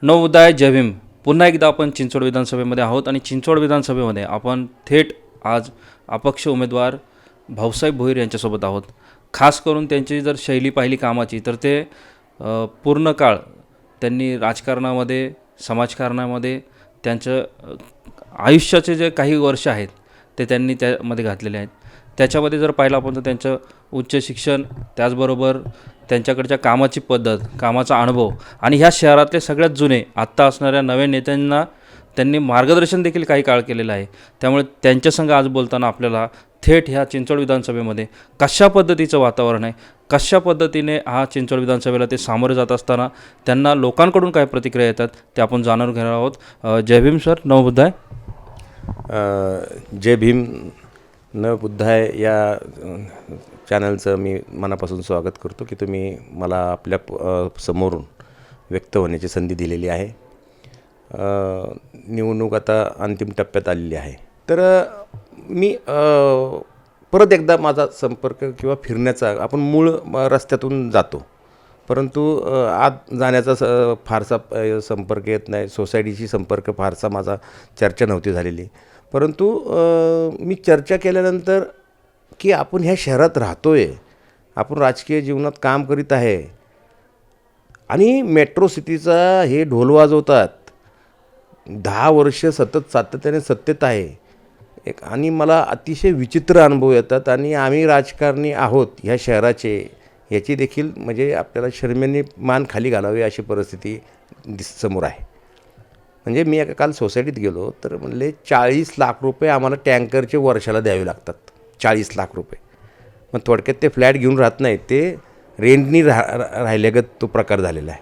नवोदय जय भीम. पुन्हा एकदा आपण चिंचवड विधानसभेमध्ये आहोत आणि चिंचवड विधानसभेमध्ये आपण थेट आज अपक्ष उमेदवार भाऊसाहेब भोईर यांच्यासोबत आहोत. खास करून त्यांची जर शैली पाहिली कामाची तर ते पूर्ण काळ त्यांनी राजकारणामध्ये समाजकारणामध्ये त्यांचं आयुष्याचे जे काही वर्ष आहेत ते त्यांनी त्यामध्ये घातलेले आहेत. त्याच्यामध्ये जर पाहिलं आपण तर त्यांचं उच्च शिक्षण, त्याचबरोबर त्यांच्याकडच्या कामाची पद्धत, कामाचा अनुभव आणि ह्या शहरातले सगळ्यात जुने आत्ता असणाऱ्या नव्या नेत्यांना त्यांनी मार्गदर्शन देखील काही काळ केलेलं आहे. त्यामुळे त्यांच्यासंग आज बोलताना आपल्याला थेट ह्या चिंचवड विधानसभेमध्ये कशा पद्धतीचं वातावरण आहे, कशा पद्धतीने हा चिंचवड विधानसभेला ते सामोरे जात असताना त्यांना लोकांकडून काय प्रतिक्रिया येतात ते आपण जाणून घेणार आहोत. जय भीम सर. नवबुद्धाय. जय भीम. नवबुद्धाय या चॅनलचं मी मनापासून स्वागत करतो की तुम्ही मला आपल्या समोरून व्यक्त होण्याची संधी दिलेली आहे. निवडणूक आता अंतिम टप्प्यात आलेली आहे, तर मी परत एकदा माझा संपर्क किंवा फिरण्याचा, आपण मूळ रस्त्यातून जातो परंतु आत जाण्याचा फारसा संपर्क येत नाही. सोसायटीशी संपर्क फारसा माझा चर्चा नव्हती झालेली, परंतु मी चर्चा केल्यानंतर की आपण ह्या शहरात राहतो आहे, आपण राजकीय जीवनात काम करीत आहे आणि मेट्रो सिटीचा हे ढोल वाजवतात. 10 वर्ष सतत सातत्याने सत्तेत आहे एक, आणि मला अतिशय विचित्र अनुभव येतात. आणि आम्ही राजकारणी आहोत ह्या शहराचे, याची देखील म्हणजे आपल्याला शर्मेने मान खाली घालावी अशी परिस्थिती समोर आहे. म्हणजे मी काल सोसायटीत गेलो तर म्हणले 40 लाख रुपये आम्हाला टँकरचे वर्षाला द्यावे लागतात. 40 लाख रुपये. मग थोडक्यात ते फ्लॅट घेऊन राहत नाही, ते रेंटनी राहिल्यागत तो प्रकार झालेला आहे.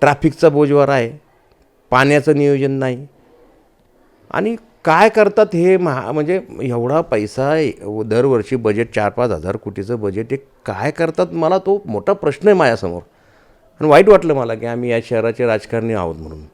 ट्रॅफिकचा बोजवारा आहे, पाण्याचं नियोजन नाही. आणि काय करतात हे म्हणजे एवढा पैसा दरवर्षी बजेट 4-5 हजार कोटीचं बजेट, हे काय करतात मला तो मोठा प्रश्न आहे माझ्यासमोर. आणि वाईट वाटलं मला की आम्ही या शहराचे राजकारणी आहोत म्हणून.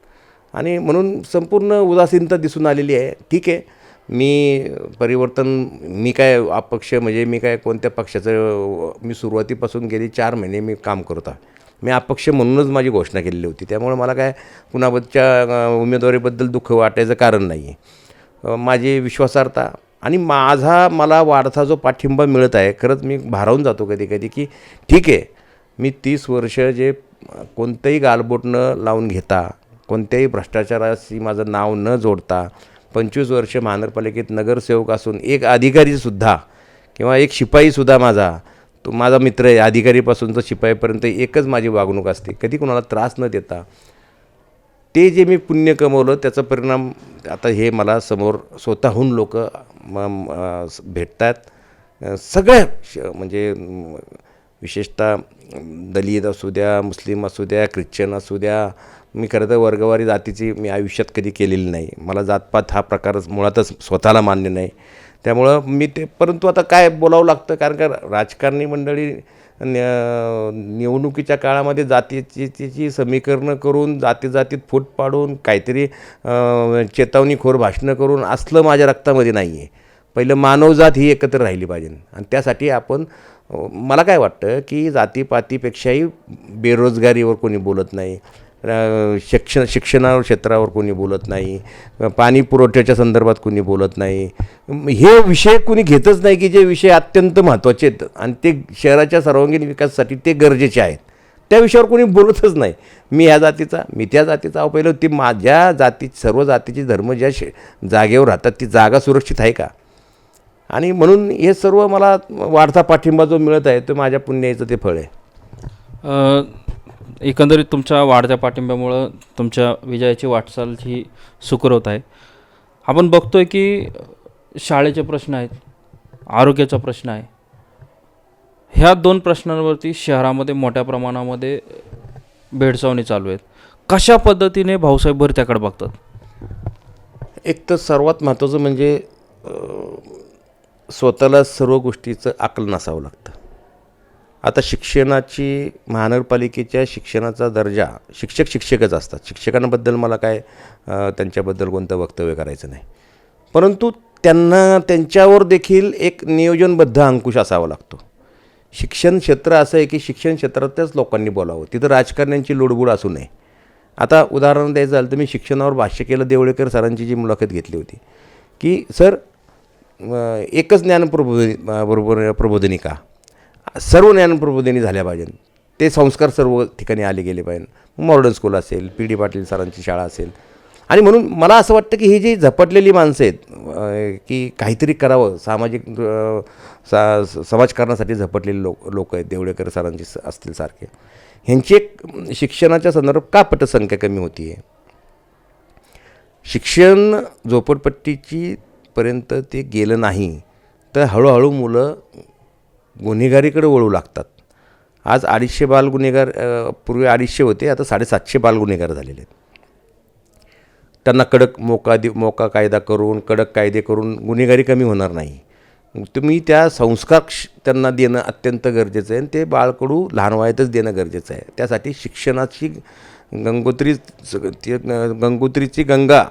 आणि म्हणून संपूर्ण उदासीनता दिसून आलेली आहे. ठीक आहे, मी काय अपक्ष म्हणजे मी काय कोणत्या पक्षाचं, मी सुरुवातीपासून गेली 4 महिने मी काम करत आहे. मी अपक्ष म्हणूनच माझी घोषणा केलेली होती, त्यामुळे मला काय कुणाबद्दलच्या उमेदवारीबद्दल दुःख वाटायचं कारण नाही आहे. माझी विश्वासार्हता आणि मला वाढता जो पाठिंबा मिळत आहे, खरंच मी भारावून जातो कधी कधी की ठीक आहे, मी 30 वर्ष जे कोणतंही गालबोट न लावून घेता, कोणत्याही भ्रष्टाचाराशी माझं नाव न जोडता 25 वर्ष महानगरपालिकेत नगरसेवक असून एक अधिकारीसुद्धा किंवा एक शिपाईसुद्धा माझा मित्र आहे. अधिकारीपासून तर शिपाईपर्यंत एकच माझी वागणूक असते, कधी कोणाला त्रास न देता. ते जे मी पुण्य कमवलं त्याचा परिणाम आता हे मला समोर स्वतःहून लोक भेटतात. सगळ्या म्हणजे विशेषतः दलित असू द्या, मुस्लिम असू द्या, ख्रिश्चन असू द्या. मी खरं तर वर्गवारी जातीची मी आयुष्यात कधी केलेली नाही. मला जातपात हा प्रकार मुळातच स्वतःला मान्य नाही. त्यामुळं मी ते, परंतु आता काय बोलावं लागतं, कारण का राजकारणी मंडळी निवडणुकीच्या काळामध्ये जातीची समीकरणं करून, जातीत फूट पाडून, काहीतरी चेतावणीखोर भाषणं करून असलं माझ्या रक्तामध्ये नाही आहे. पहिलं मानवजात ही एकत्र राहिली पाहिजे. आणि त्यासाठी मला काय वाटतं की जातीपातीपेक्षाही बेरोजगारीवर कोणी बोलत नाही, शिक्षणावर क्षेत्रावर कोणी बोलत नाही, पाणी पुरवठ्याच्या संदर्भात कोणी बोलत नाही. हे विषय कोणी घेतच नाही की जे विषय अत्यंत महत्त्वाचे आहेत आणि ते शहराच्या सर्वांगीण विकासासाठी ते गरजेचे आहेत. त्या विषयावर कोणी बोलतच नाही. मी ह्या जातीचा, मी त्या जातीचा. पहिलं ती माझ्या सर्व जातीचे धर्म ज्या जागेवर राहतात ती जागा सुरक्षित आहे का? आणि म्हणून हे सर्व मला वाढता पाठिंबा जो मिळत आहे तो माझ्या पुण्याचं ते फळ आहे. एकंदरीत तुमच्या वाढत्या पाठिंब्यामुळं तुमच्या विजयाची वाटचाल ही सुखर आहे. आपण बघतोय की शाळेचे प्रश्न आहेत, आरोग्याचा प्रश्न आहे. ह्या 2 प्रश्नांवरती शहरामध्ये मोठ्या प्रमाणामध्ये भेडसावणी चालू आहेत. कशा पद्धतीने भाऊसाहेब भोईर त्याकडे बघतात? एक तर सर्वात महत्त्वाचं म्हणजे स्वतःला सर्व गोष्टीचं आकलन असावं लागतं. आता शिक्षणाची, महानगरपालिकेच्या शिक्षणाचा दर्जा, शिक्षकच असतात. शिक्षकांबद्दल मला काय त्यांच्याबद्दल कोणतं वक्तव्य करायचं नाही, परंतु त्यांच्यावर देखील एक नियोजनबद्ध अंकुश असावा लागतो शिक्षण क्षेत्र असं आहे की शिक्षण क्षेत्रातच लोकांनी बोलावं, तिथं राजकारण्यांची लुडबुड असू नये. आता उदाहरण द्यायचं झालं तर मी शिक्षणावर भाष्य केलं देवळेकर सरांची जी मुलाखत घेतली होती की सर एकच प्रबोधिनी का, सर्व ज्ञानप्रबोधिनी झाल्या पाहिजे, ते संस्कार सर्व ठिकाणी आले गेले पाहिजे. मॉडर्न स्कूल असेल, पी पाटील सरांची शाळा असेल. आणि म्हणून मला असं वाटतं की ही जी झपटलेली माणसं आहेत की काहीतरी करावं, सामाजिक समाजकारणासाठी झपटलेले लोक आहेत, देवळेकर सरांची असतील सारखे, ह्यांची एक शिक्षणाच्या संदर्भात का पटसंख्या कमी होती आहे. शिक्षण झोपडपट्टीची पर्यंत ते गेलं नाही तर हळूहळू मुलं गुन्हेगारीकडे वळू लागतात. आज 250 बाल गुन्हेगार, पूर्वी 250 होते, आता 750 बाल गुन्हेगार झालेले आहेत. त्यांना कडक मोका कायदा करून, कडक कायदे करून गुन्हेगारी कमी होणार नाही. तुम्ही त्या संस्कार त्यांना देणं अत्यंत गरजेचं आहे आणि ते बाळकडू लहान वयातच देणं गरजेचं आहे. त्यासाठी शिक्षणाची गंगोत्रीची गंगा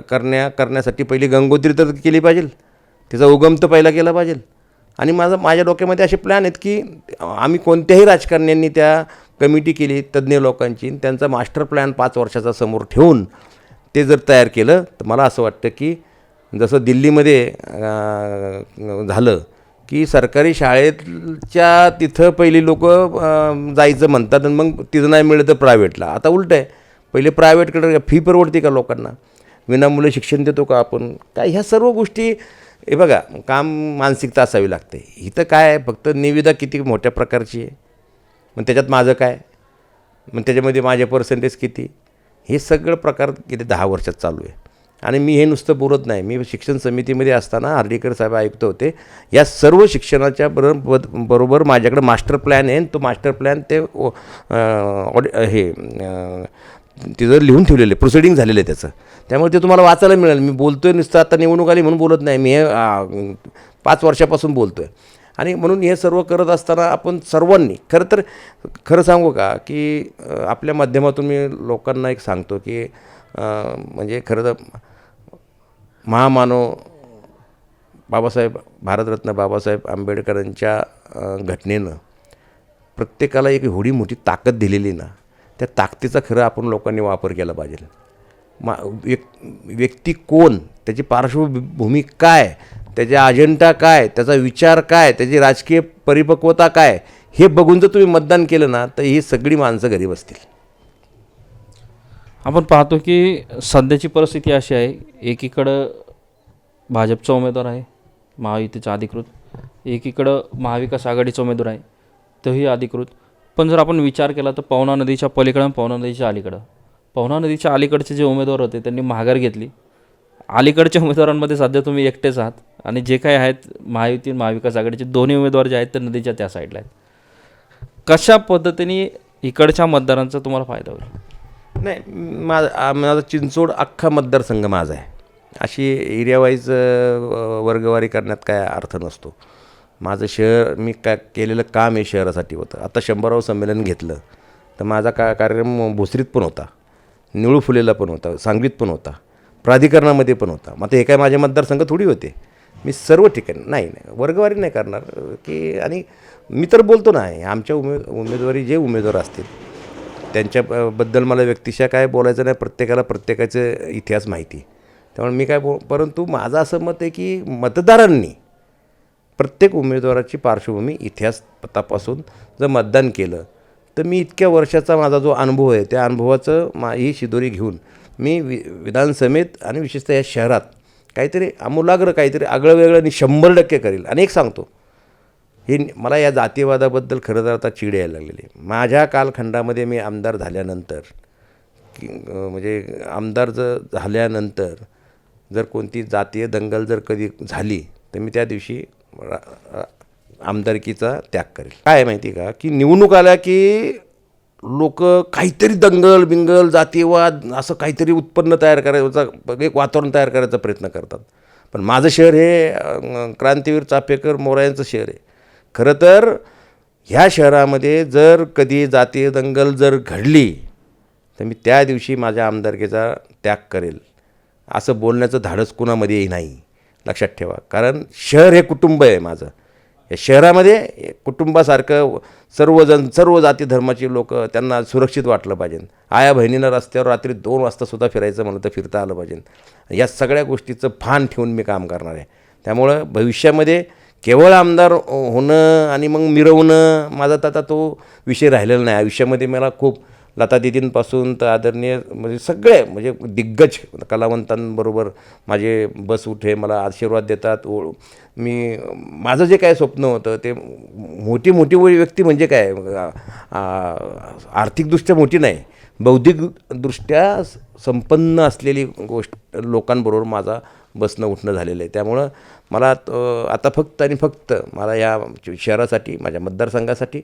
करण्यासाठी पहिली गंगोत्री तर केली पाहिजे, तिचा उगम तर पहिला केला पाहिजे. आणि माझ्या डोक्यामध्ये असे प्लॅन आहेत की आम्ही कोणत्याही राजकारण्यांनी त्या कमिटी केली तज्ज्ञ लोकांची, त्यांचा मास्टर प्लॅन 5 वर्षाचा समोर ठेवून ते जर तयार केलं तर मला असं वाटतं की जसं दिल्लीमध्ये झालं की सरकारी शाळेच्या तिथं पहिली लोक जायचं म्हणतात आणि मग तिथं नाही मिळलं तर प्रायव्हेटला. आता उलटं आहे, पहिले प्रायव्हेटकडे फी परवडते का लोकांना, विनामूल्य शिक्षण देतो का आपण, काय ह्या सर्व गोष्टी. हे बघा, काम मानसिकता असावी लागते. इथं काय आहे, फक्त निविदा किती मोठ्या प्रकारची आहे, मग त्याच्यात माझं काय, मग त्याच्यामध्ये माझे पर्सेंटेज किती, हे सगळं प्रकार गेले 10 वर्षात चालू आहे. आणि मी हे नुसतं बोलत नाही, मी शिक्षण समितीमध्ये असताना हार्डीकर साहेब आयुक्त होते, या सर्व शिक्षणाच्या बरोबर माझ्याकडे मास्टर प्लॅन आहे. तो मास्टर प्लॅन ते तिथं लिहून ठेवलेलं आहे, प्रोसिडिंग झालेलं आहे त्याचं. त्यामुळे ते तुम्हाला वाचायला मिळेल. मी बोलतो आहे नुसतं आता निवडणूक आली म्हणून बोलत नाही, मी हे 5 वर्षापासून बोलतो आहे. आणि म्हणून हे सर्व करत असताना आपण सर्वांनी खरं सांगू का की आपल्या माध्यमातून मी लोकांना एक सांगतो की म्हणजे खरं तर महामानव भारतरत्न बाबासाहेब आंबेडकरांच्या घटनेनं प्रत्येकाला एक एवढी मोठी ताकद दिलेली ना, त्या ताकदीचा खरं आपण लोकांनी वापर केला पाहिजे. व्यक्ती कोण, त्याची पार्श्वभूमी काय, त्याचा अजेंडा काय, त्याचा विचार काय, त्याची राजकीय परिपक्वता काय, हे बघून जर तुम्ही मतदान केलं ना तर ही सगळी माणसं घरी बसतील. आपण पाहतो की सध्याची परिस्थिती अशी आहे, एकीकडं भाजपचा उमेदवार आहे महायुतीचा अधिकृत, एकीकडं महाविकास आघाडीचा उमेदवार आहे तोही अधिकृत. पण जर आपण विचार केला तर पवना नदीच्या पलीकडं आणि पवना नदीच्या अलीकडं, पवना नदीच्या अलीकडचे जे उमेदवार होते त्यांनी माघार घेतली. अलीकडच्या उमेदवारांमध्ये सध्या तुम्ही एकटेच आहात आणि जे काही आहेत महायुती महाविकास आघाडीचे दोन्ही उमेदवार जे आहेत ते नदीच्या त्या साईडला आहेत. कशा पद्धतीने इकडच्या मतदारांचा तुम्हाला फायदा होईल? नाही, माझा चिंचोड अख्खा मतदारसंघ माझा आहे. अशी एरियावाईज वर्गवारी करण्यात काय अर्थ नसतो. माझं शहर, मी केलेलं काम हे शहरासाठी होतं. आता 100वे संमेलन घेतलं तर माझा कार्यक्रम भोसरीत पण होता, निळू फुलेला पण होता, सांगलीत पण होता, प्राधिकरणामध्ये पण होता. मग हे काय माझे मतदारसंघ थोडी होते. मी सर्व ठिकाणी नाही वर्गवारी नाही करणार की. आणि मी तर बोलतो नाही, आमच्या उमेदवारी जे उमेदवार असतील त्यांच्याबद्दल मला व्यक्तिशः काय बोलायचं नाही. प्रत्येकाला प्रत्येकाचं इतिहास माहिती, त्यामुळे मी काय परंतु माझं असं मत आहे की मतदारांनी प्रत्येक उमेदवाराची पार्श्वभूमी इतिहास तपासून जर मतदान केलं तर मी इतक्या वर्षाचा माझा जो अनुभव आहे त्या अनुभवाचं ही शिदोरी घेऊन मी विधानसभेत आणि विशेषतः या शहरात काहीतरी आमूलाग्र, काहीतरी आगळं वेगळं आणि 100% करेल. आणि एक सांगतो, हे मला या जातीयवादाबद्दल खरं तर आता चिड यायला लागलेली आहे. माझ्या कालखंडामध्ये मी आमदार झाल्यानंतर म्हणजे आमदार झाल्यानंतर जर कोणती जातीय दंगल जर कधी झाली तर मी त्या दिवशी आमदारकीचा त्याग करेल. काय माहिती का की निवडणूक आल्या की लोक काहीतरी दंगल बिंगल जातीयवाद असं काहीतरी उत्पन्न तयार करायचं, एक वातावरण तयार करायचा प्रयत्न करतात. पण माझं शहर हे क्रांतीवीर चापेकर मोरायांचं शहर आहे. खरं तर ह्या शहरामध्ये जर कधी जातीय दंगल जर घडली तर मी त्या दिवशी माझ्या आमदारकीचा त्याग करेल असं बोलण्याचं धाडस कुणामध्येही नाही, लक्षात ठेवा. कारण शहर हे कुटुंब आहे माझं. या शहरामध्ये कुटुंबासारखं सर्वजण सर्व जाती धर्माची लोक त्यांना सुरक्षित वाटलं पाहिजे. आया बहिणीनं रस्त्यावर रात्री 2 वाजतासुद्धा फिरायचं म्हणलं तर फिरता आलं पाहिजे. या सगळ्या गोष्टीचं भान ठेवून मी काम करणार आहे. त्यामुळं भविष्यामध्ये केवळ आमदार होणं आणि मग मिरवणं माझा तर आता तो विषय राहिलेला नाही. आयुष्यामध्ये मला खूप लता दीदींपासून तर आदरणीय म्हणजे सगळे म्हणजे दिग्गज कलावंतांबरोबर माझे बस उठे, मला आशीर्वाद देतात. माझं जे काय स्वप्न होतं ते मोठी मोठी व्यक्ती म्हणजे काय आर्थिकदृष्ट्या मोठी नाही, बौद्धिकदृष्ट्या संपन्न असलेली गोष्ट लोकांबरोबर माझा बसणं उठणं झालेलं आहे. त्यामुळं मला आता फक्त आणि फक्त मला या शहरासाठी, माझ्या मतदारसंघासाठी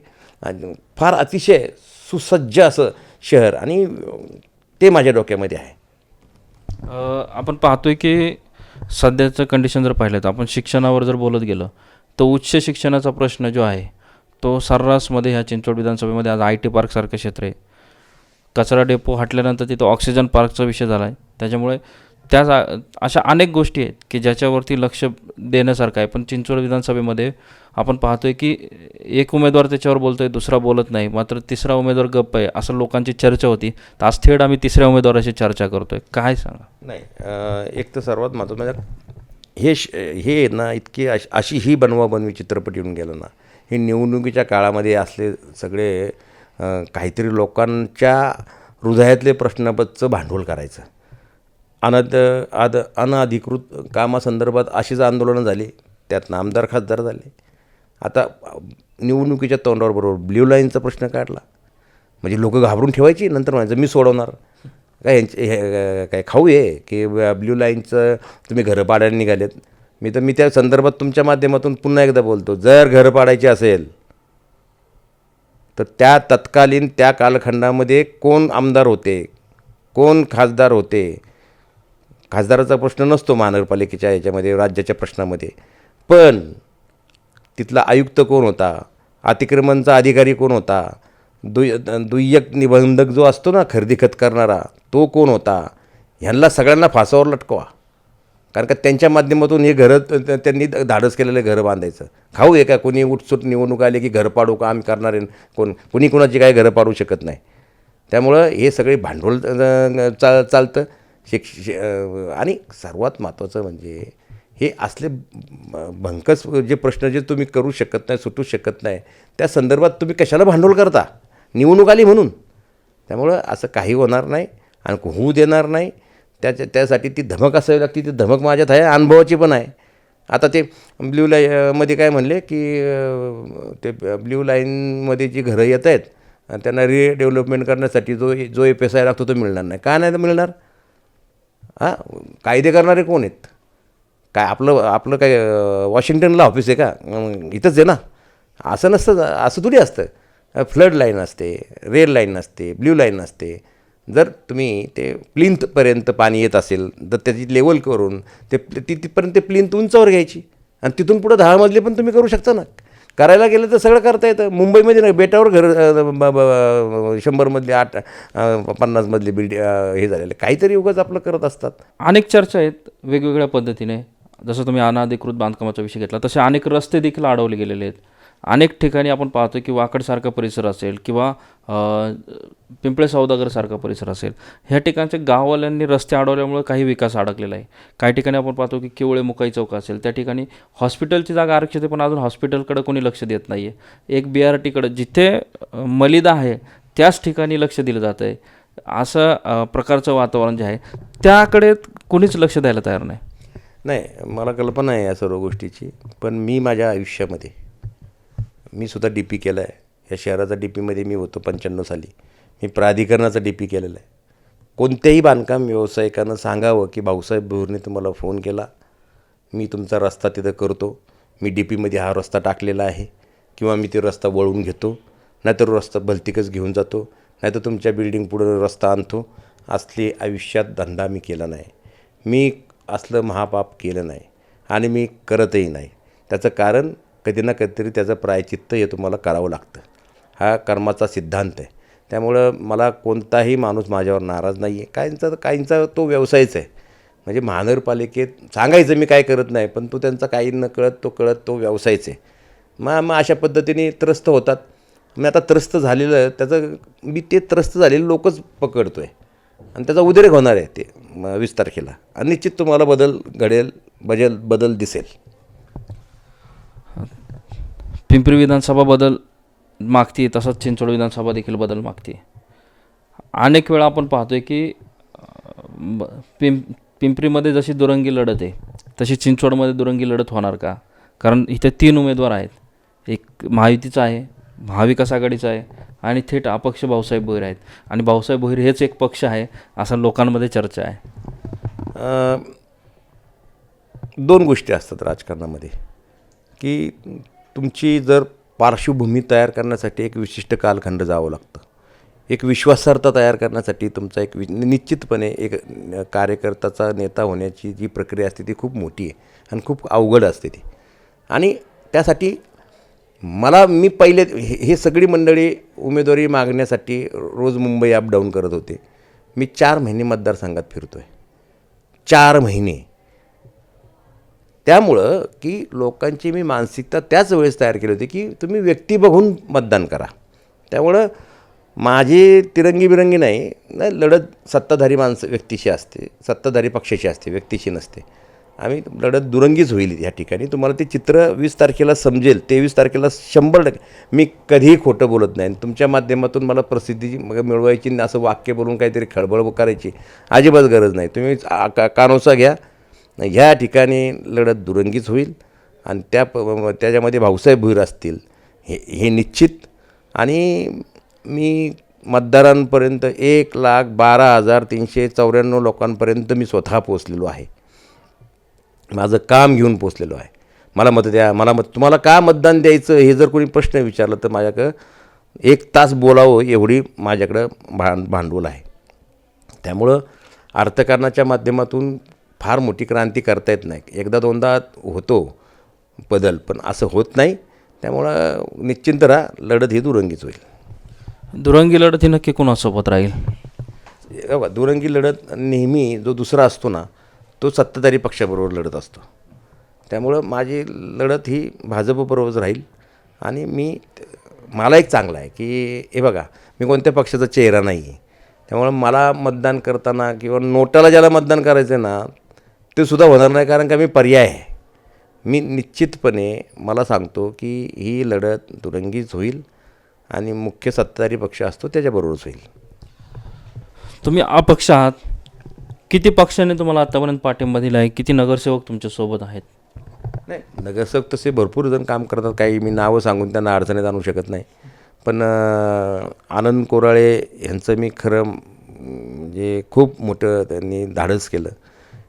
फार अतिशय सुसज्ज असं शहर आणि ते माझ्या डोक्यामध्ये आहे. आपण पाहतोय की सध्याचं कंडिशन जर पाहिलं तर आपण शिक्षणावर जर बोलत गेलं तर उच्च शिक्षणाचा प्रश्न जो आहे तो सर्रासमध्ये ह्या चिंचवड विधानसभेमध्ये आज IT पार्कसारखं क्षेत्र आहे. कचरा डेपो हटल्यानंतर तिथं ऑक्सिजन पार्कचा विषय झाला आहे. त्याच्यामुळे अशा अनेक गोष्टी आहेत की ज्याच्यावरती लक्ष देण्यासारखं आहे. पण चिंचवड विधानसभेमध्ये आपण पाहतोय की एक उमेदवार त्याच्यावर बोलतो आहे, दुसरा बोलत नाही, मात्र तिसरा उमेदवार गप्प आहे, असं लोकांची चर्चा होती. तर आज थेट आम्ही तिसऱ्या उमेदवाराची चर्चा करतो आहे. काय सांगा? नाही, एक तर सर्वात महत्त्वाचं म्हणजे हे ना इतकी अशी ही बनवाबनवी चित्रपट येऊन गेलं ना, हे निवडणुकीच्या काळामध्ये असले सगळे काहीतरी लोकांच्या हृदयातले प्रश्नापदचं भांडवल करायचं. अनधिकृत कामासंदर्भात अशीच आंदोलनं झाली, त्यातनं आमदार खासदार झाले. आता निवडणुकीच्या तोंडावर बरोबर ब्ल्यू लाईनचा प्रश्न काढला म्हणजे लोक घाबरून ठेवायची, नंतर म्हणायचं मी सोडवणार. काय खाऊ आहे की ब्ल्यू लाईनचं तुम्ही घरं पाडायला निघालेत. मी त्या संदर्भात तुमच्या माध्यमातून पुन्हा एकदा बोलतो, जर घरं पाडायची असेल तर त्या तत्कालीन त्या कालखंडामध्ये कोण आमदार होते, कोण खासदार होते. खासदाराचा प्रश्न नसतो महानगरपालिकेच्या याच्यामध्ये, राज्याच्या प्रश्नामध्ये, पण तिथला आयुक्त कोण होता, अतिक्रमणचा अधिकारी कोण होता, दुय्यक निबंधक जो असतो ना खरेदी खत करणारा तो कोण होता, ह्यांना सगळ्यांना फासावर लटकवा. कारण का त्यांच्या माध्यमातून हे घरं त्यांनी धाडस केलेलं घरं बांधायचं. खाऊ आहे का कोणी उठसूट निवडणूक आले की घर पाडू का आम्ही करणार आहे, कोणी कोणाची काय घरं पाडू शकत नाही. त्यामुळं हे सगळे भांडवल चालतं. आणि सर्वात महत्त्वाचं म्हणजे हे असले भंकस जे प्रश्न जे तुम्ही करू शकत नाही, सुटू शकत नाही, त्या संदर्भात तुम्ही कशाला भांडवल करता, निवडणूक आली म्हणून. त्यामुळं असं काही होणार नाही आणि होऊ देणार नाही. त्यासाठी ती धमक असावी लागते. ती धमक माझ्यात आहे, अनुभवाची पण आहे. आता ते ब्ल्यू लाईनमध्ये काय म्हणले की ते ब्ल्यू लाईनमध्ये जी घरं येत आहेत त्यांना रिडेव्हलपमेंट करण्यासाठी जो FSI लागतो तो मिळणार नाही. का नाही मिळणार? कायदे करणारे कोण आहेत? काय आपलं काय वॉशिंग्टनला ऑफिस आहे का? इथंच आहे ना. असं नसतं, असं थोडी असतं. फ्लड लाईन असते, रेड लाईन असते, ब्ल्यू लाईन असते. जर तुम्ही ते प्लिंथपर्यंत पाणी येत असेल तर त्याची लेवल करून तिथपर्यंत ते प्लिंथ उंचावर घ्यायची आणि तिथून पुढं 10 मजले पण तुम्ही करू शकता ना. करायला गेलं तर सगळं करता येतं. मुंबईमध्ये नाही, बेटावर घर 100 मजली 50 मजली हे झालेलं काहीतरी उगाच आपलं करत असतात. अनेक चर्चा आहेत वेगवेगळ्या पद्धतीने. जसं तुम्ही अनधिकृत बांधकामाचा विषय घेतला तसे अनेक रस्ते देखील अडवले गेलेले आहेत. अनेक ठिकाणी आपण पाहतो की वाकडसारखा परिसर असेल किंवा पिंपळे सौदागरसारखा परिसर असेल, ह्या ठिकाणच्या गाववाल्यांनी रस्ते अडवल्यामुळे काही विकास अडकलेला आहे. काही ठिकाणी आपण पाहतो की केवळे मुकाई चौक असेल, त्या ठिकाणी हॉस्पिटलची जागा आरक्षित आहे पण अजून हॉस्पिटलकडे कोणी लक्ष देत नाही आहे. एक BRTकडे जिथे मलिदा आहे त्याच ठिकाणी लक्ष दिलं जातं आहे. असं प्रकारचं वातावरण जे आहे त्याकडे कोणीच लक्ष द्यायला तयार नाही. मला कल्पना आहे या सर्व गोष्टीची. पण मी माझ्या आयुष्यामध्ये मी सुद्धा DP केला आहे. या शहराचा DPमध्ये मी होतो 95 साली. मी प्राधिकरणाचा DP केलेला आहे. कोणत्याही बांधकाम व्यावसायिकानं सांगावं की भाऊसाहेब भोरने तुम्हाला फोन केला, मी तुमचा रस्ता तिथं करतो, मी DPमध्ये हा रस्ता टाकलेला आहे किंवा मी ते रस्ता वळवून घेतो, नाहीतर रस्ता भलतीकच घेऊन जातो, नाहीतर तुमच्या बिल्डिंग पुढं रस्ता आणतो, असली आयुष्यात धंदा मी केला नाही. मी असलं महापाप केलं नाही आणि मी करतही नाही. त्याचं कारण कधी ना कधीतरी त्याचं प्रायचित्त हे तुम्हाला करावं लागतं. हा कर्माचा सिद्धांत आहे. त्यामुळं मला कोणताही माणूस माझ्यावर नाराज नाही आहे. काहींचा तो व्यवसायच आहे. म्हणजे महानगरपालिकेत सांगायचं मी काय करत नाही, पण तो त्यांचा काही न कळत तो व्यवसायच आहे. मग अशा पद्धतीने त्रस्त होतात. मी आता त्रस्त झालेलं त्याचं मी ते त्रस्त झालेले लोकच पकडतो आहे आणि त्याचा उद्रेक होणार आहे ते 20 तारखेला आणि निश्चित तुम्हाला बदल घडेल, बदल दिसेल. पिंपरी विधानसभा बदल मागते, तसंच चिंचवड विधानसभा देखील बदल मागते. अनेक वेळा आपण पाहतोय की पिंपरीमध्ये जशी दुरंगी लढत आहे तशी चिंचवडमध्ये दुरंगी लढत होणार का? कारण इथे 3 उमेदवार आहेत. एक महायुतीचा आहे, महाविकास आघाडीचा आहे आणि थेट अपक्ष भाऊसाहेब भोईर आहेत. आणि भाऊसाहेब भोईर हेच एक पक्ष आहे असं लोकांमध्ये चर्चा आहे. 2 गोष्टी असतात राजकारणामध्ये की तुमची जर पार्श्वभूमी तयार करण्यासाठी एक विशिष्ट कालखंड जावं लागतं. एक विश्वासार्हता तयार करण्यासाठी तुमचा एक निश्चितपणे एक कार्यकर्त्याचा नेता होण्याची जी प्रक्रिया असते ती खूप मोठी आहे आणि खूप अवघड असते ती. आणि त्यासाठी मी पहिले हे सगळी मंडळी उमेदवारी मागण्यासाठी रोज मुंबई अपडाऊन करत होते. मी 4 महिने मतदारसंघात फिरतो आहे, 4 महिने. त्यामुळं की लोकांची मी मानसिकता त्याच वेळेस तयार केली होती की तुम्ही व्यक्ती बघून मतदान करा. त्यामुळं माझी तिरंगी नाही लढत सत्ताधारी व्यक्तीशी असते, सत्ताधारी पक्षाची असते, व्यक्तीशी नसते. आम्ही लढत दुरंगीच होईल या ठिकाणी. तुम्हाला ते चित्र 20 तारखेला समजेल. 23 तारखेला 100% मी कधीही खोटं बोलत नाही. तुमच्या माध्यमातून मला प्रसिद्धी मिळवायची असं वाक्य बोलून काहीतरी खळबळ करायची अजिबात गरज नाही. तुम्ही कानोसा घ्या. ह्या ठिकाणी लढत दुरंगीच होईल आणि त्याच्यामध्ये भाऊसाहेब भोईर असतील हे निश्चित. आणि मी मतदारांपर्यंत 1,12,394 लोकांपर्यंत मी स्वतः पोचलेलो आहे. माझं काम घेऊन पोचलेलो आहे. मला मत द्या, तुम्हाला का मतदान द्यायचं हे जर कोणी प्रश्न विचारला तर माझ्याकडं 1 तास बोलावं एवढी माझ्याकडं भांडवल आहे. त्यामुळं अर्थकारणाच्या माध्यमातून फार मोठी क्रांती करता येत नाही. 1-2दा होतो बदल, पण असं होत नाही. त्यामुळं निश्चिंत राहा, लढत ही दुरंगीच होईल. दुरंगी लढत ही नक्की कोणासोबत राहील? दुरंगी लढत नेहमी जो दुसरा असतो ना तो सत्ताधारी पक्षाबरोबर लढत असतो. त्यामुळं माझी लढत ही भाजपबरोबरच राहील. आणि मला एक चांगलं आहे की हे बघा, मी कोणत्या पक्षाचा चेहरा नाही आहे. त्यामुळं मला मतदान करताना किंवा नोटाला ज्याला मतदान करायचं आहे ना ते सुद्धा होणार नाही, कारण का मी पर्याय आहे. मी निश्चितपणे मला सांगतो की ही लढत दुरंगीच होईल आणि मुख्य सत्ताधारी पक्ष असतो त्याच्याबरोबरच होईल. तुम्ही अपक्ष आहात. किती पक्षाने तुम्हाला आतापर्यंत पाठिंबा दिला आहे? किती नगरसेवक तुमच्यासोबत आहेत? नाही, नगरसेवक तसे भरपूर जण काम करतात. काही मी नावं सांगून त्यांना अडचणीत आणू शकत नाही. पण आनंद कोराळे यांचं मी खरं म्हणजे खूप मोठं त्यांनी धाडस केलं.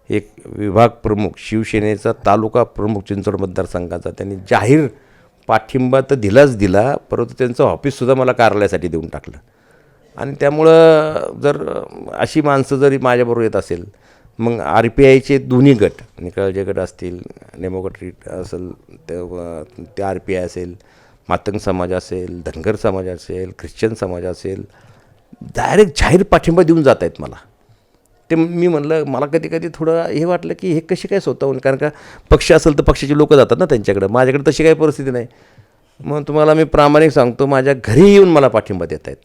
एक विभाग प्रमुख, शिवसेनेचा तालुका प्रमुख चिंचवड मतदारसंघाचा त्यांनी जाहीर पाठिंबा तर दिला, परंतु त्यांचं ऑफिससुद्धा मला कार्यालयासाठी देऊन टाकलं. आणि त्यामुळं जर अशी माणसं जरी माझ्याबरोबर येत असेल, मग RPIचे दोन्ही गट, निकाळजे गट असतील, डेमोक्रेट असेल, ते RPI असेल, मातंग समाज असेल, धनगर समाज असेल, ख्रिश्चन समाज असेल, डायरेक्ट जाहीर पाठिंबा देऊन जात आहेत मला. ते मी म्हणलं, मला कधी थोडं हे वाटलं की हे कशी काय स्वतःहून, कारण का पक्ष असेल तर पक्षाचे लोक जातात ना त्यांच्याकडं. माझ्याकडे तशी काही परिस्थिती नाही. मग तुम्हाला मी प्रामाणिक सांगतो, माझ्या घरी येऊन मला पाठिंबा देत आहेत.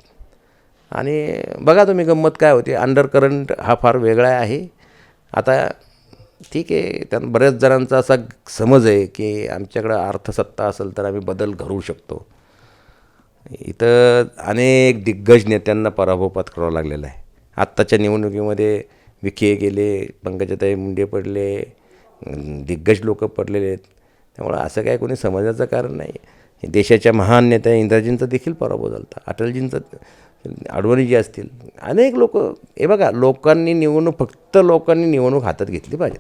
आणि बघा तुम्ही गंमत काय होते. अंडर करंट हा फार वेगळा आहे. आता ठीक आहे, त्यांना बऱ्याच जणांचा असा समज आहे की आमच्याकडं अर्थसत्ता असेल तर आम्ही बदल घडवू शकतो. इथं अनेक दिग्गज नेत्यांना पराभव पत्करावा लागलेला आहे. आत्ताच्या निवडणुकीमध्ये विखे गेले, पंकजाताई मुंडे पडले, दिग्गज लोक पडलेले आहेत. त्यामुळं असं काय कोणी समजायचं कारण नाही. देशाच्या महान नेत्या इंदिराजींचा देखील पराभव झाला होता, अटलजींचा, अडवाणीजी असतील, अनेक लोक. हे बघा, लोकांनी निवडणूक हातात घेतली पाहिजे.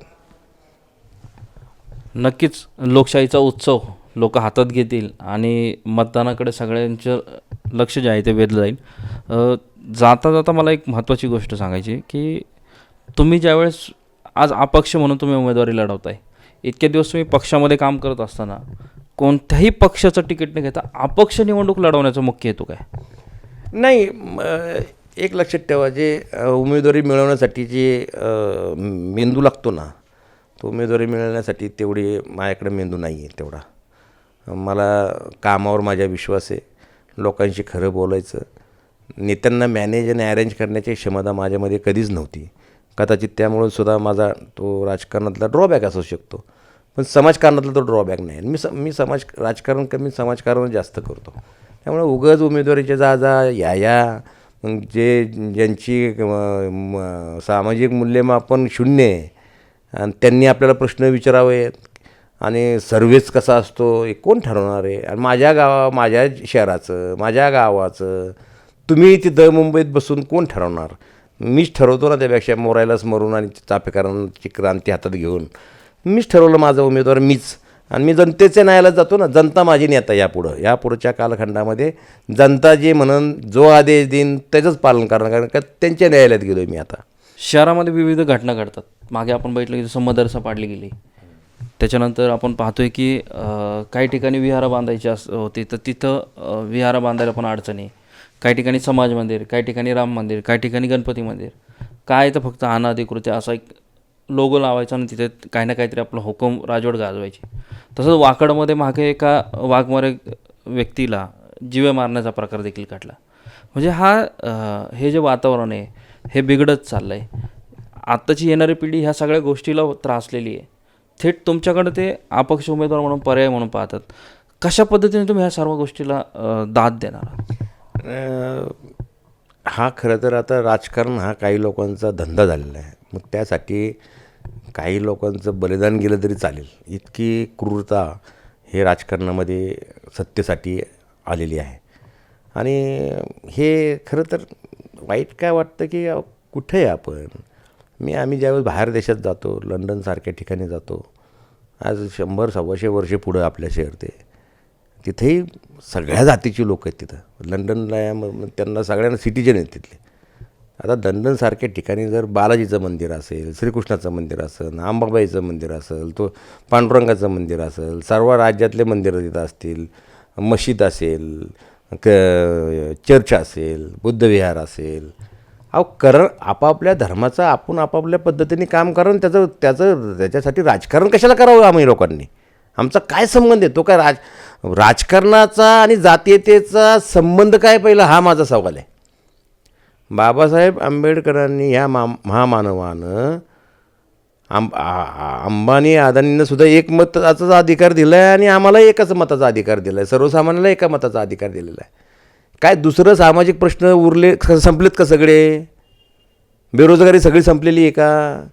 नक्कीच लोकशाहीचा उत्सव लोक हातात घेतील आणि मतदानाकडे सगळ्यांचं लक्ष जे आहे ते वेधलं जाईल. जाता मला एक महत्त्वाची गोष्ट सांगायची की तुम्ही ज्यावेळेस आज अपक्ष म्हणून तुम्ही उमेदवारी लढवताय, इतके दिवस तुम्ही पक्षामध्ये काम करत असताना कोणत्याही पक्षाचं तिकीट न घेता अपक्ष निवडणूक लढवण्याचा मुख्य हेतू काय? नाही, एक लक्षात ठेवा, जे उमेदवारी मिळवण्यासाठी जे मेंदू लागतो ना, तो उमेदवारी मिळवण्यासाठी तेवढी माझ्याकडे मेंदू नाही आहे तेवढा. मला कामावर माझा विश्वास आहे, लोकांशी खरं बोलायचं, नेत्यांना मॅनेज आणि अरेंज करण्याची क्षमता माझ्यामध्ये कधीच नव्हती. कदाचित त्यामुळं सुद्धा माझा तो राजकारणातला ड्रॉबॅक असू शकतो, पण समाजकारणातला तो ड्रॉबॅक नाही. मी राजकारण कमी समाजकारण जास्त करतो. त्यामुळे उगाच उमेदवारीचे जा या मग ज्यांची सामाजिक मूल्यमापन शून्य आहे आणि त्यांनी आपल्याला प्रश्न विचारावे आणि सर्व्हेच कसा असतो हे कोण ठरवणार आहे? आणि माझ्या शहराचं, माझ्या गावाचं तुम्ही तिथं मुंबईत बसून कोण ठरवणार? मीच ठरवतो ना. त्यापेक्षा मोरायलाच मरून आणि चापेकरांची क्रांती हातात घेऊन मीच ठरवलं माझा उमेदवार मीच. आणि मी जनतेच्या न्यायालयात जातो ना. जनता माझी नेता यापुढच्या कालखंडामध्ये जनता जे म्हणून जो आदेश देईन त्याचंच पालन करणार, कारण का त्यांच्या न्यायालयात गेलो आहे मी आता. शहरामध्ये विविध घटना घडतात. मागे आपण बघितलं की जसं मदरसा पाडली गेली, त्याच्यानंतर आपण पाहतोय की काही ठिकाणी विहारं बांधायची होती, तर तिथं विहारं बांधायला पण अडचणी. काही ठिकाणी समाज मंदिर, काही ठिकाणी राम मंदिर, काही ठिकाणी गणपती मंदिर. काय तर फक्त अनाधिकृत असा एक लोगो लावायचा आणि तिथे काही ना काहीतरी आपलं हुकूम राजवट गाजवायची. तसंच वाकडमध्ये मागे एका वाघमारे व्यक्तीला जीवे मारण्याचा प्रकार देखील घडला. म्हणजे हे जे वातावरण आहे हे बिघडत चाललं आहे. आत्ताची येणारी पिढी ह्या सगळ्या गोष्टीला त्रासलेली आहे. थेट तुमच्याकडे ते अपक्ष उमेदवार म्हणून पर्याय म्हणून पाहतात. कशा पद्धतीने तुम्ही ह्या सर्व गोष्टीला दाद देणार? हा खरं तर आता राजकारण हा काही लोकांचा धंदा झालेला आहे. मग त्यासाठी काही लोकांचं बलिदान गेलं तरी चालेल, इतकी क्रूरता हे राजकारणामध्ये सत्तेसाठी आलेली आहे. आणि हे खरं तर वाईट काय वाटतं की कुठे आहे आपण. आम्ही ज्यावेळेस बाहेर देशात जातो, लंडनसारख्या ठिकाणी जातो, आज 100-125 वर्षे पुढं आपल्या शहर ते, तिथेही सगळ्या जातीची लोक आहेत तिथं. लंडनला त्यांना सगळ्यांना सिटिजन आहेत तिथले. आता लंडनसारख्या ठिकाणी जर बालाजीचं मंदिर असेल, श्रीकृष्णाचं मंदिर असेल, अंबाबाईचं मंदिर असेल, तो पांडुरंगाचं मंदिर असेल, सर्व राज्यातले मंदिरं तिथं असतील, मशीद असेल, चर्च असेल, बुद्धविहार असेल. आपापल्या धर्माचं आपण आपापल्या पद्धतीने काम करा. त्याच्यासाठी राजकारण कशाला करावं आम्ही लोकांनी? आमचा काय संबंध आहे? तो काय राजकारणाचा आणि जातीयतेचा संबंध काय पहिला, हा माझा सवाल आहे. बाबासाहेब आंबेडकरांनी ह्या महामानवानं अंबानी अदानींना सुद्धा एक मताचा अधिकार दिला आहे आणि आम्हाला एकच मताचा अधिकार दिला आहे. सर्वसामान्याला एका मताचा अधिकार दिलेला आहे. काय दुसरं सामाजिक प्रश्न संपलेत का सगळे? बेरोजगारी सगळी संपलेली आहे का?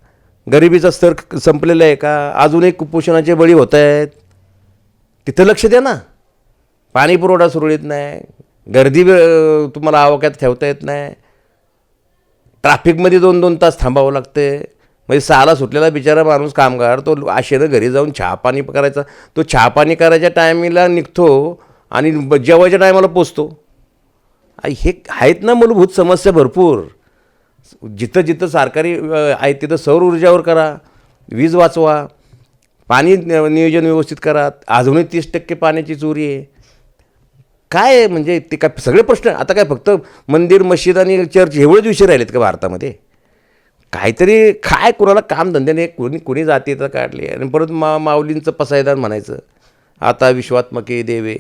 गरिबीचा स्तर संपलेला आहे का? अजूनही कुपोषणाचे बळी होत आहेत. तिथं लक्ष द्या ना. पाणी पुरवठा सुरळीत नाही, गर्दी तुम्हाला आवाक्यात ठेवता येत नाही, ट्रॅफिकमध्ये 2-2 तास थांबावं लागते. म्हणजे 6ला सुटलेला बिचारा माणूस कामगार तो आशेनं घरी जाऊन चहापाणी करायचा, तो चहापाणी करायच्या टायमिंगला निघतो आणि जेवायच्या टायमाला पोचतो. हे आहेत ना मूलभूत समस्या भरपूर. जिथं जिथं सरकारी आहे तिथं सौर ऊर्जावर करा, वीज वाचवा, पाणी नियोजन व्यवस्थित करा. अजूनही 30% पाण्याची चोरी आहे. काय म्हणजे ते काय सगळे प्रश्न आता काय फक्त मंदिर, मशीद आणि चर्च एवढेच विषय राहिलेत का भारतामध्ये? काहीतरी काय कोणाला कामधंद्याने कोणी जातीयता काढली आणि परत माऊलींचं पसायदान म्हणायचं, आता विश्वात्मके देवे,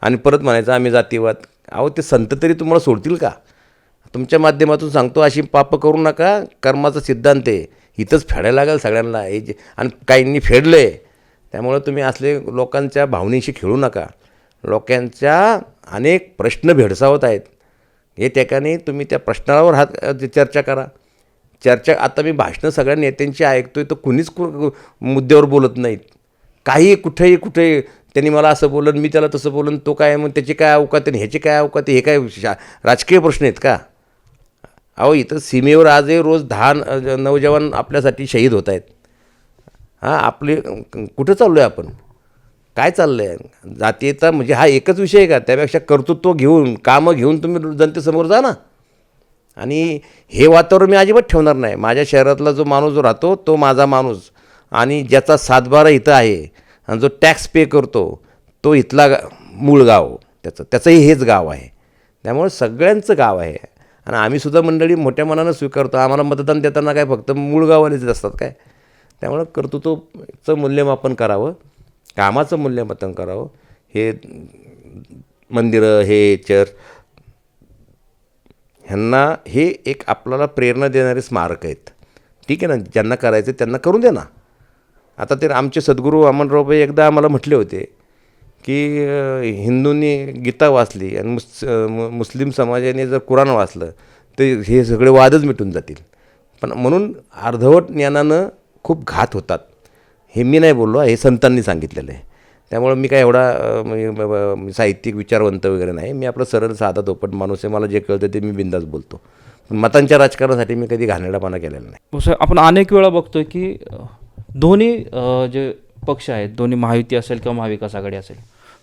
आणि परत म्हणायचं आम्ही जातीवाद. अहो ते संत तरी तुम्हाला सोडतील का? तुमच्या माध्यमातून सांगतो, अशी पापं करू नका. कर्माचा सिद्धांत आहे, इथंच फेडायला लागेल सगळ्यांना. आणि काहींनी फेडलं आहे. त्यामुळं तुम्ही असले लोकांच्या भावनेशी खेळू नका. लोकांच्या अनेक प्रश्न भेडसावत आहेत. हे ठिकाणी तुम्ही त्या प्रश्नावर चर्चा करा. आता मी भाषणं सगळ्या नेत्यांची ऐकतोय, तर कुणीच मुद्द्यावर बोलत नाहीत. काही कुठे त्यांनी मला असं बोललं, मी त्याला तसं बोललं, तो काय मग त्याची काय अवकात आणि ह्याची काय अवकात, हे काय राजकीय प्रश्न आहेत का? अहो इथं सीमेवर आजही रोज 10 नौजवान आपल्यासाठी शहीद होत आहेत. आपले कुठं चाललो आहे आपण? काय चाललं आहे? जातीयता म्हणजे हा एकच विषय आहे का? त्यापेक्षा कर्तृत्व घेऊन, कामं घेऊन तुम्ही जनतेसमोर जा ना. आणि हे वातावरण मी अजिबात ठेवणार नाही. माझ्या शहरातला जो माणूस जो राहतो तो माझा माणूस, आणि ज्याचा 7-12 इथं आहे आणि जो टॅक्स पे करतो तो इथला मूळ गाव, त्याचंही हेच गाव आहे. त्यामुळे सगळ्यांचं गाव आहे. आणि आम्हीसुद्धा मंडळी मोठ्या मनानं स्वीकारतो. आम्हाला मतदान देताना काय फक्त मूळ गाववालेच असतात काय? त्यामुळं कर्तृत्वाचं मूल्यमापन करावं, कामाचं मूल्यमापन करावं. हे मंदिरं, हे चर्च, ह्यांना हे एक आपल्याला प्रेरणा देणारे स्मारक आहेत. ठीक आहे ना, ज्यांना करायचं त्यांना करून दे ना. आता ते आमचे सद्गुरू वामनरावभाई एकदा आम्हाला म्हटले होते की हिंदूंनी गीता वाचली आणि मुस्लिम समाजाने जर कुराण वाचलं तर हे सगळे वादच मिटून जातील. पण म्हणून अर्धवट ज्ञानानं खूप घात होतात. हे मी नाही बोललो, हे संतांनी सांगितलेलं आहे. त्यामुळं मी काय एवढा साहित्यिक विचारवंत वगैरे नाही. मी आपलं सरळ साधा दोपट माणूस आहे. मला जे कळतं ते मी बिंदास बोलतो. पण मतांच्या राजकारणासाठी मी कधी घाणेरडापणा केलेला नाही. आपण अनेक वेळा बघतोय की दोन्ही जे पक्ष आहेत, दोन्ही महायुती असेल किंवा महाविकास आघाडी असेल,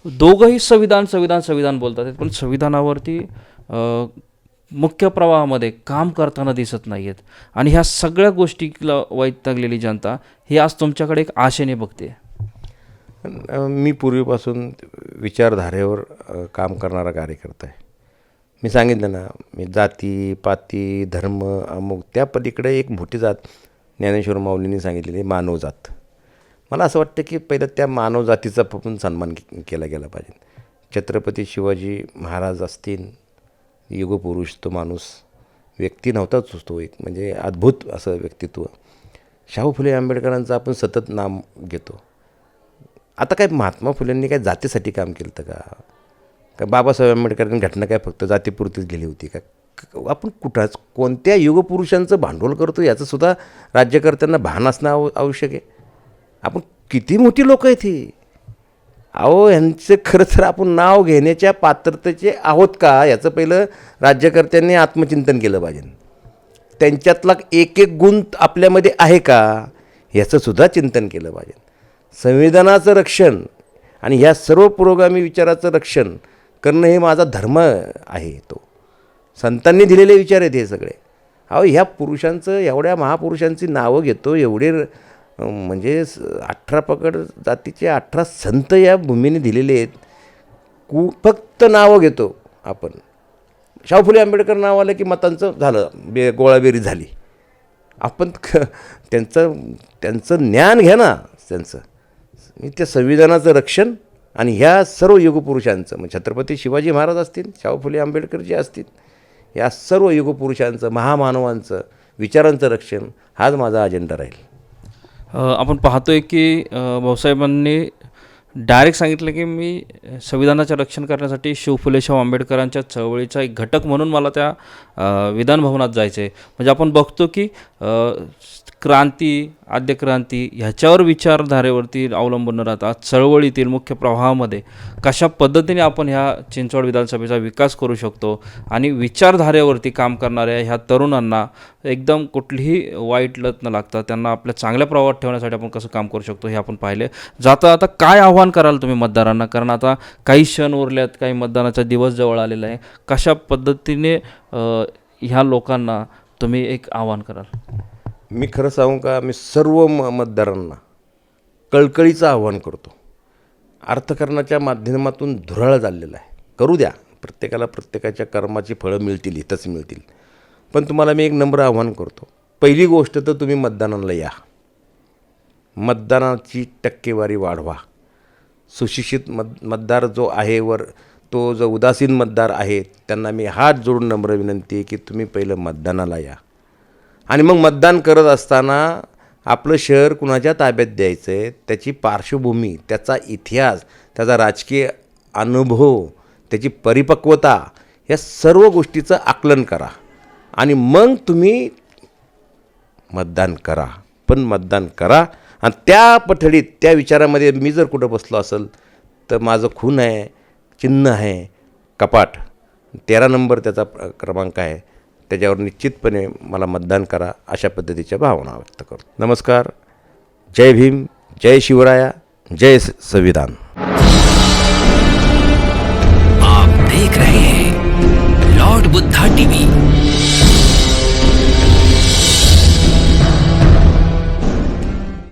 दोघंही संविधान बोलतात, पण संविधानावरती मुख्य प्रवाहामध्ये काम करताना दिसत नाही आहेत. आणि ह्या सगळ्या गोष्टीला वैतागलेली जनता ही आज तुमच्याकडे एक आशेने बघते. मी पूर्वीपासून विचारधारेवर काम करणारा कार्यकर्ता आहे. मी सांगितलं ना, मी जाती पाती धर्म अमुक त्या पलीकडे एक मोठी जात ज्ञानेश्वर माऊलींनी सांगितलेली मानवजात. मला असं वाटतं की पहिलं त्या मानवजातीचा पण सन्मान केला गेला पाहिजे. छत्रपती शिवाजी महाराज असतील, युगपुरुष तो माणूस, व्यक्ती नव्हताच तो एक, म्हणजे अद्भुत असं व्यक्तित्व. शाहू फुले आंबेडकरांचं आपण सतत नाम घेतो. आता काय महात्मा फुलेंनी काय जातीसाठी काम केलं होतं का? काय बाबासाहेब आंबेडकरांनी घटना काय फक्त जातीपुरतीच गेली होती का? आपण कुठंच कोणत्या युगपुरुषांचं भांडवल करतो याचंसुद्धा राज्यकर्त्यांना भान असणं आवश्यक आहे. आपण किती मोठी लोक आहेत ही. अहो, यांचं खरं तर आपण नाव घेण्याच्या पात्रतेचे आहोत का याचं पहिलं राज्यकर्त्यांनी आत्मचिंतन केलं पाहिजे. त्यांच्यातला एक एक गुण आपल्यामध्ये आहे का याचंसुद्धा चिंतन केलं पाहिजे. संविधानाचं रक्षण आणि ह्या सर्व पुरोगामी विचाराचं रक्षण करणं हे माझा धर्म आहे. तो संतांनी दिलेले विचार आहेत हे सगळे. अहो, ह्या पुरुषांचं, एवढ्या महापुरुषांची नावं घेतो, एवढे म्हणजे 18 पगड जातीचे 18 संत या भूमीने दिलेले आहेत. फक्त नावं घेतो आपण. शाहू फुले आंबेडकर नाव आलं की मतांचं झालं, गोळाबेरी झाली. आपण त्यांचं ज्ञान घ्या ना. त्या संविधानाचं रक्षण आणि ह्या सर्व युगपुरुषांचं, म्हणजे छत्रपती शिवाजी महाराज असतील, शाहू फुले आंबेडकर जे असतील, या सर्व युगपुरुषांचं, महामानवांचं विचारांचं रक्षण हाच माझा अजेंडा राहील. आपण पाहतोय की भाऊसाहेबांनी डायरेक्ट सांगितलं की मी संविधानाचं रक्षण करण्यासाठी फुले शाहू आंबेडकरांच्या चळवळीचा एक घटक म्हणून मला त्या विधानभवनात जायचं आहे. म्हणजे आपण बघतो की क्रांती, आद्य क्रांती ह्याच्यावर विचारधारेवरती अवलंबून न राहता चळवळीतील मुख्य प्रवाहामध्ये कशा पद्धतीने आपण ह्या चिंचवड विधानसभेचा विकास करू शकतो आणि विचारधारेवरती काम करणाऱ्या ह्या तरुणांना एकदम कुठलीही वाईट लत न लागता त्यांना आपल्या चांगल्या प्रवाहात ठेवण्यासाठी आपण कसं काम करू शकतो हे आपण पाहिले. आता काय आव्हान कराल तुम्ही मतदारांना? कारण आता काही क्षण उरल्यात, काही मतदानाचा दिवस जवळ आलेला आहे. कशा पद्धतीने ह्या लोकांना तुम्ही एक आव्हान कराल? मी खरं सांगू का, मी सर्व मतदारांना कळकळीचं आव्हान करतो. अर्थकारणाच्या माध्यमातून धुराळ झालेला आहे. करू द्या, प्रत्येकाला प्रत्येकाच्या कर्माची फळं मिळतील, हितच मिळतील. पण तुम्हाला मी एक नम्र आव्हान करतो. पहिली गोष्ट तर तुम्ही मतदानाला या. मतदानाची टक्केवारी वाढवा. सुशिक्षित मतदार जो आहे तो जो उदासीन मतदार आहे त्यांना मी हात जोडून नम्र विनंती आहे की तुम्ही पहिलं मतदानाला या. आणि मग मतदान करत असताना आपलं शहर कुणाच्या ताब्यात द्यायचं आहे, त्याची पार्श्वभूमी, त्याचा इतिहास, त्याचा राजकीय अनुभव, त्याची परिपक्वता, या सर्व गोष्टीचं आकलन करा आणि मग तुम्ही मतदान करा. पण मतदान करा आणि त्या पठडीत, त्या विचारामध्ये मी जर कुठं बसलो असेल तर माझं खून आहे, चिन्ह आहे कपाट, 13 नंबर त्याचा क्रमांक आहे, त्याच्यावर निश्चितपणे मला मतदान करा, अशा पद्धतीच्या भावना व्यक्त करतो. नमस्कार. जय भीम, जय शिवराया, जय संविधान. आप देख रहे हैं लॉर्ड बुद्धा टीवी.